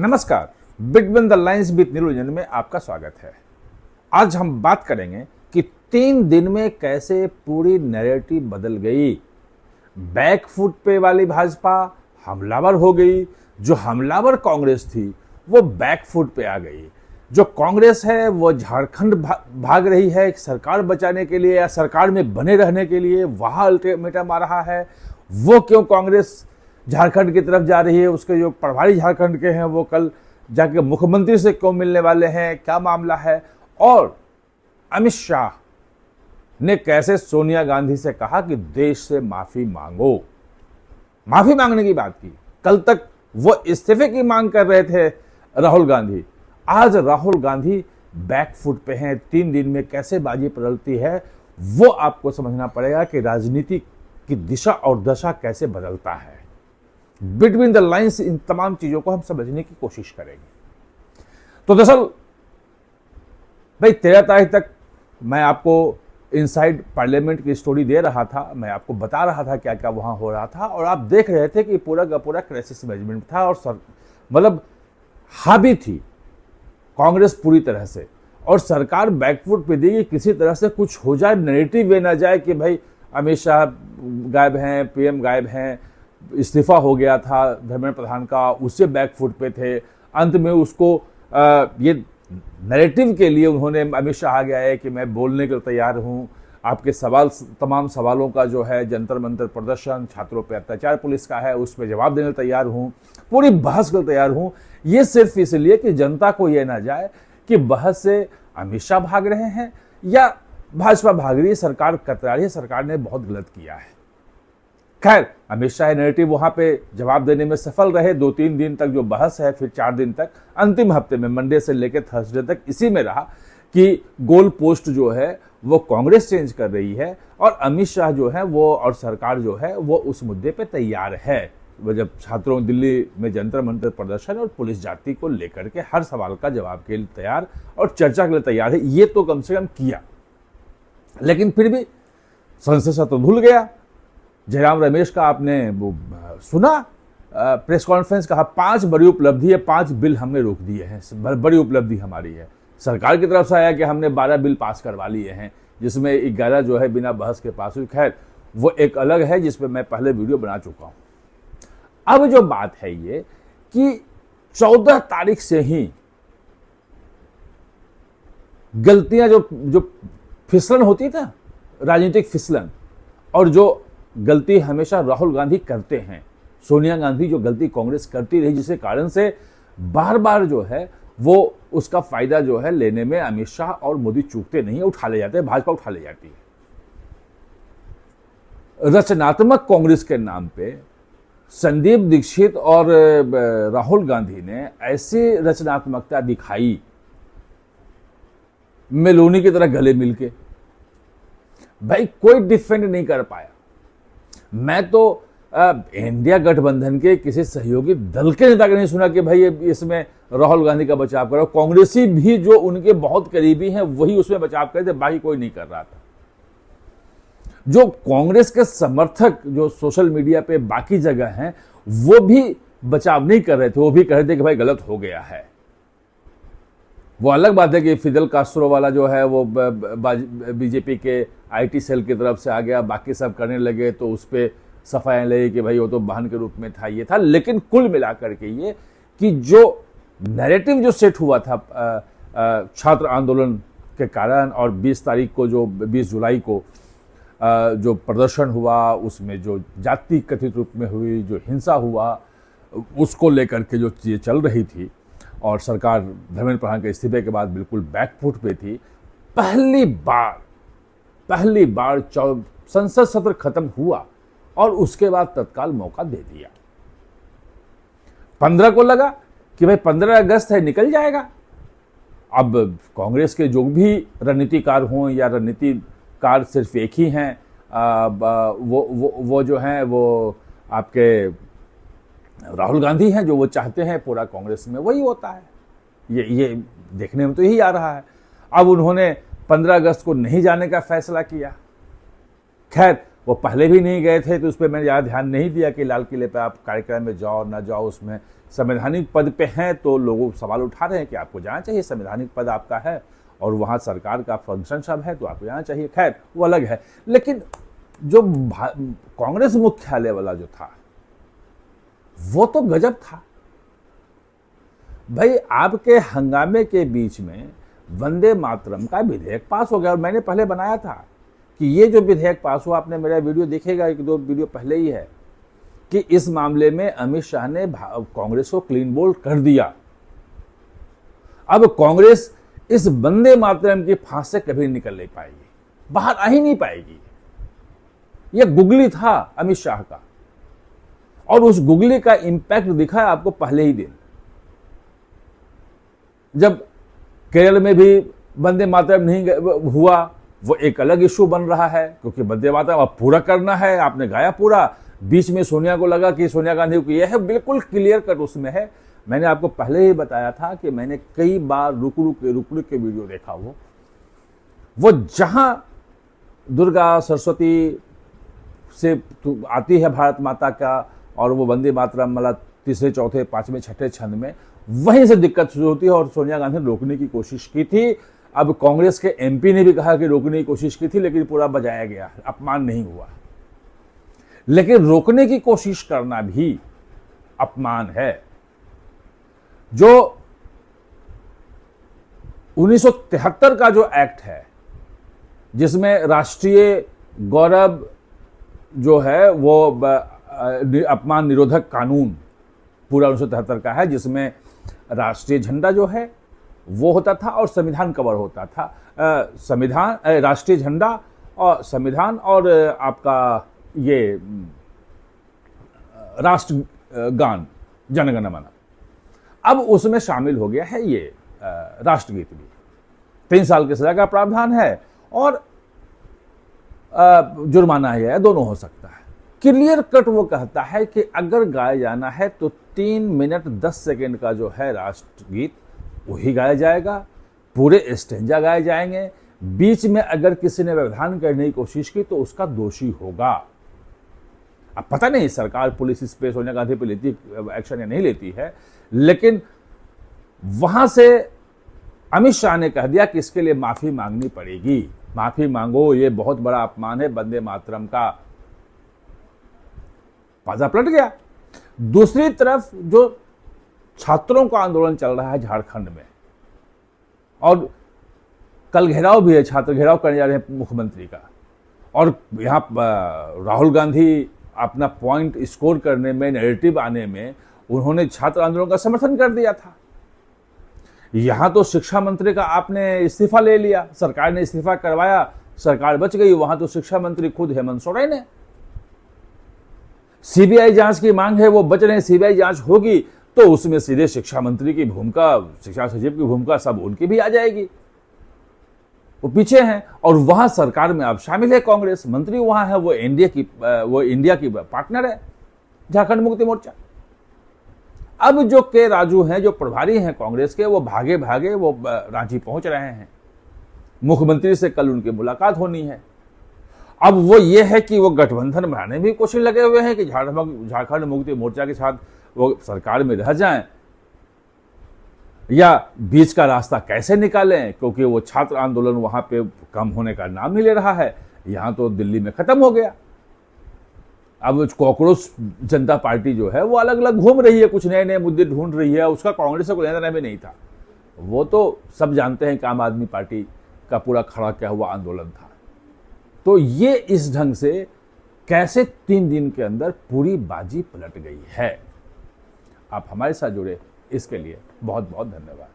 नमस्कार, between the lines with नीलोजन में आपका स्वागत है। आज हम बात करेंगे कि 3 दिन में कैसे पूरी नैरेटिव बदल गई। बैकफुट पे वाली भाजपा हमलावर हो गई, जो हमलावर कांग्रेस थी वो बैकफुट पे आ गई। जो कांग्रेस है वो झारखंड भाग रही है सरकार बचाने के लिए या सरकार में बने रहने के लिए, वहां अल्टीमेटम आ रहा है। वो क्यों कांग्रेस झारखंड की तरफ जा रही है, उसके जो प्रभारी झारखंड के हैं वो कल जाके मुख्यमंत्री से क्यों मिलने वाले हैं, क्या मामला है। और अमित शाह ने कैसे सोनिया गांधी से कहा कि देश से माफी मांगो, माफी मांगने की बात की। कल तक वो इस्तीफे की मांग कर रहे थे राहुल गांधी, आज राहुल गांधी बैकफुट पे हैं। 3 दिन में कैसे बाजी बदलती है वो आपको समझना पड़ेगा कि राजनीति की दिशा और दशा कैसे बदलता है। बिटवीन द लाइंस इन तमाम चीजों को हम समझने की कोशिश करेंगे। तो दरअसल भाई 13 तारीख तक मैं आपको इनसाइड पार्लियामेंट की स्टोरी दे रहा था, मैं आपको बता रहा था क्या क्या वहां हो रहा था, और आप देख रहे थे कि पूरा का पूरा क्राइसिस मैनेजमेंट था और मतलब हावी थी कांग्रेस पूरी तरह से, और सरकार बैकफुट पे दी। किसी तरह से कुछ हो जाए, नैरेटिव वे ना जाए कि भाई अमित शाह गायब हैं, पीएम गायब हैं, इस्तीफा हो गया था धर्मेंद्र प्रधान का, उससे बैकफुट पे थे। अंत में उसको ये नैरेटिव के लिए उन्होंने अमित शाह आ गया है कि मैं बोलने के लिए तैयार हूं, आपके तमाम सवालों का जो है जंतर मंतर प्रदर्शन, छात्रों पे अत्याचार पुलिस का है, उस पर जवाब देने तैयार हूं, पूरी बहस के तैयार हूं। ये सिर्फ इसलिए कि जनता को यह ना जाए कि बहस से अमित शाह भाग रहे हैं या भाजपा भाग रही है, सरकार कतरा रही है, सरकार ने बहुत गलत किया है। खैर, अमित शाह नैरेटिव वहां पे जवाब देने में सफल रहे। 2-3 दिन तक जो बहस है, फिर 4 दिन तक, अंतिम हफ्ते में मंडे से लेकर थर्सडे तक इसी में रहा कि गोल पोस्ट जो है वो कांग्रेस चेंज कर रही है और अमित शाह जो है वो और सरकार जो है वो उस मुद्दे पे तैयार है। वो जब छात्रों दिल्ली में जंतर मंतर प्रदर्शन और पुलिस जाति को लेकर के हर सवाल का जवाब के लिए तैयार और चर्चा के लिए तैयार है, ये तो कम से कम किया। लेकिन फिर भी संसद सत्र धुल गया। जयराम रमेश का आपने वो सुना प्रेस कॉन्फ्रेंस, कहा 5 बड़ी उपलब्धि है, 5 बिल हमने रोक दिए हैं, बड़ी उपलब्धि हमारी है। सरकार की तरफ से आया कि हमने 12 बिल पास करवा लिए हैं, जिसमें 11 जो है बिना बहस के पास हुई। खैर, वो एक अलग है जिसपे मैं पहले वीडियो बना चुका हूं। अब जो बात है ये कि 14 तारीख से ही गलतियां जो फिसलन होती था, राजनीतिक फिसलन, और जो गलती हमेशा राहुल गांधी करते हैं, सोनिया गांधी जो गलती कांग्रेस करती रही, जिसके कारण से बार बार जो है वो उसका फायदा जो है लेने में अमित शाह और मोदी चूकते नहीं है, उठा ले जाते हैं, भाजपा उठा ले जाती है। रचनात्मक कांग्रेस के नाम पे संदीप दीक्षित और राहुल गांधी ने ऐसी रचनात्मकता दिखाई, मेलोनी की तरह गले मिलके। भाई कोई डिफेंड नहीं कर पाया। मैं तो इंडिया गठबंधन के किसी सहयोगी दल के नेता का नहीं सुना कि भाई इसमें राहुल गांधी का बचाव करो। कांग्रेसी भी जो उनके बहुत करीबी हैं वही उसमें बचाव कर थे, बाकी कोई नहीं कर रहा था। जो कांग्रेस के समर्थक जो सोशल मीडिया पे बाकी जगह हैं वो भी बचाव नहीं कर रहे थे, वो भी कह रहे थे कि भाई गलत हो गया है। वो अलग बात है कि फिदेल कास्ट्रो वाला जो है वो बीजेपी के आईटी सेल की तरफ से आ गया, बाकी सब करने लगे तो उस पर सफाई लगी कि भाई वो तो बहन के रूप में था, ये था। लेकिन कुल मिलाकर के ये कि जो नैरेटिव जो सेट हुआ था छात्र आंदोलन के कारण, और 20 तारीख को जो 20 जुलाई को जो प्रदर्शन हुआ, उसमें जो जाति कथित रूप में हुई, जो हिंसा हुआ, उसको लेकर के जो चीजें चल रही थी, और सरकार धर्मेंद्र प्रधान के इस्तीफे के बाद बिल्कुल बैकफुट पे थी। पहली बार संसद सत्र खत्म हुआ और उसके बाद तत्काल मौका दे दिया। 15 को लगा कि भाई 15 अगस्त है, निकल जाएगा। अब कांग्रेस के जो भी रणनीतिकार हों या रणनीतिकार सिर्फ एक ही हैं, वो जो हैं वो आपके राहुल गांधी हैं, जो वो चाहते हैं पूरा कांग्रेस में वही होता है। ये देखने में तो यही आ रहा है। अब उन्होंने 15 अगस्त को नहीं जाने का फैसला किया। खैर, वो पहले भी नहीं गए थे, तो उस पर मैंने ज़्यादा ध्यान नहीं दिया कि लाल किले पर आप कार्यक्रम में जाओ ना जाओ। उसमें संवैधानिक पद पे हैं तो लोग सवाल उठा रहे हैं कि आपको जाना चाहिए, संवैधानिक पद आपका है और वहाँ सरकार का फंक्शन सब है तो आपको जाना चाहिए। खैर वो अलग है। लेकिन जो कांग्रेस मुख्यालय वाला जो था वो तो गजब था भाई। आपके हंगामे के बीच में वंदे मातरम का विधेयक पास हो गया। और मैंने पहले बनाया था कि ये जो विधेयक पास हुआ, आपने मेरा वीडियो देखेगा, 1-2 वीडियो पहले ही है, कि इस मामले में अमित शाह ने कांग्रेस को क्लीन बोल्ड कर दिया। अब कांग्रेस इस वंदे मातरम की फांस से कभी निकल नहीं पाएगी, बाहर आ ही नहीं पाएगी। यह गुगली था अमित शाह का, और उस गुगली का इंपैक्ट दिखा है आपको पहले ही दिन, जब केरल में भी वंदे मातरम नहीं हुआ। वो एक अलग इशू बन रहा है, क्योंकि वंदे मातरम अब पूरा करना है, आपने गाया पूरा। बीच में सोनिया को लगा कि सोनिया गांधी को यह है, बिल्कुल क्लियर कट उसमें है। मैंने आपको पहले ही बताया था कि मैंने कई बार रुक रुक के वीडियो देखा। वो जहां दुर्गा सरस्वती से आती है भारत माता का, और वो वंदे मातरम वाला तीसरे चौथे पांचवें छठे छंद में, वहीं से दिक्कत शुरू होती है। और सोनिया गांधी ने रोकने की कोशिश की थी। अब कांग्रेस के एमपी ने भी कहा कि रोकने की कोशिश की थी, लेकिन पूरा बजाया गया, अपमान नहीं हुआ। लेकिन रोकने की कोशिश करना भी अपमान है। जो 1973 का जो एक्ट है, जिसमें राष्ट्रीय गौरव जो है वो अपमान निरोधक कानून पूरा 1973 का है, जिसमें राष्ट्रीय झंडा जो है वो होता था और संविधान कवर होता था। संविधान, राष्ट्रीय झंडा और संविधान, और आपका ये राष्ट्रगान जनगण मन। अब उसमें शामिल हो गया है ये राष्ट्रगीत भी। 3 साल की सजा का प्रावधान है और जुर्माना है, दोनों हो सकता है। क्लियर कट वो कहता है कि अगर गाया जाना है तो 3 मिनट 10 सेकेंड का जो है राष्ट्रगीत वही गाया जाएगा, पूरे स्टेंजा गाए जाएंगे। बीच में अगर किसी ने व्यवधान करने की कोशिश की तो उसका दोषी होगा। अब पता नहीं सरकार, पुलिस इस पे सोनिया गांधी पे लेती एक्शन या नहीं लेती है, लेकिन वहां से अमित शाह ने कह दिया कि इसके लिए माफी मांगनी पड़ेगी। माफी मांगो, ये बहुत बड़ा अपमान है वंदे मातरम का। पाजा पलट गया। दूसरी तरफ जो छात्रों का आंदोलन चल रहा है झारखंड में, और कल घेराव भी है, छात्र घेराव करने जा रहे हैं मुख्यमंत्री का, और यहां राहुल गांधी अपना पॉइंट स्कोर करने में, नैरेटिव आने में उन्होंने छात्र आंदोलन का समर्थन कर दिया था। यहां तो शिक्षा मंत्री का आपने इस्तीफा ले लिया, सरकार ने इस्तीफा करवाया, सरकार बच गई। वहां तो शिक्षा मंत्री खुद हेमंत सोरेन ने। सीबीआई जांच की मांग है, वो बच रहे हैं। सीबीआई जांच होगी तो उसमें सीधे शिक्षा मंत्री की भूमिका, शिक्षा सचिव की भूमिका सब उनकी भी आ जाएगी। वो पीछे हैं, और वहां सरकार में अब शामिल है कांग्रेस। मंत्री वहां है, वो इंडिया की पार्टनर है, झारखंड मुक्ति मोर्चा। अब जो के राजू हैं, जो प्रभारी हैं कांग्रेस के, वो भागे भागे वो रांची पहुंच रहे हैं। मुख्यमंत्री से कल उनकी मुलाकात होनी है। अब वो ये है कि वो गठबंधन बनाने में भी कोशिश लगे हुए हैं कि झारखंड मुक्ति मोर्चा के साथ वो सरकार में रह जाएं, या बीच का रास्ता कैसे निकालें, क्योंकि वो छात्र आंदोलन वहां पे कम होने का नाम नहीं ले रहा है। यहां तो दिल्ली में खत्म हो गया। अब कॉकरोच जनता पार्टी जो है वो अलग अलग घूम रही है, कुछ नए नए मुद्दे ढूंढ रही है। उसका कांग्रेस से कोई लेना देना भी नहीं था। वो तो सब जानते हैं कि आम आदमी पार्टी का पूरा खड़ा किया हुआ आंदोलन था। तो ये इस ढंग से कैसे 3 दिन के अंदर पूरी बाजी पलट गई है। आप हमारे साथ जुड़े इसके लिए बहुत बहुत धन्यवाद।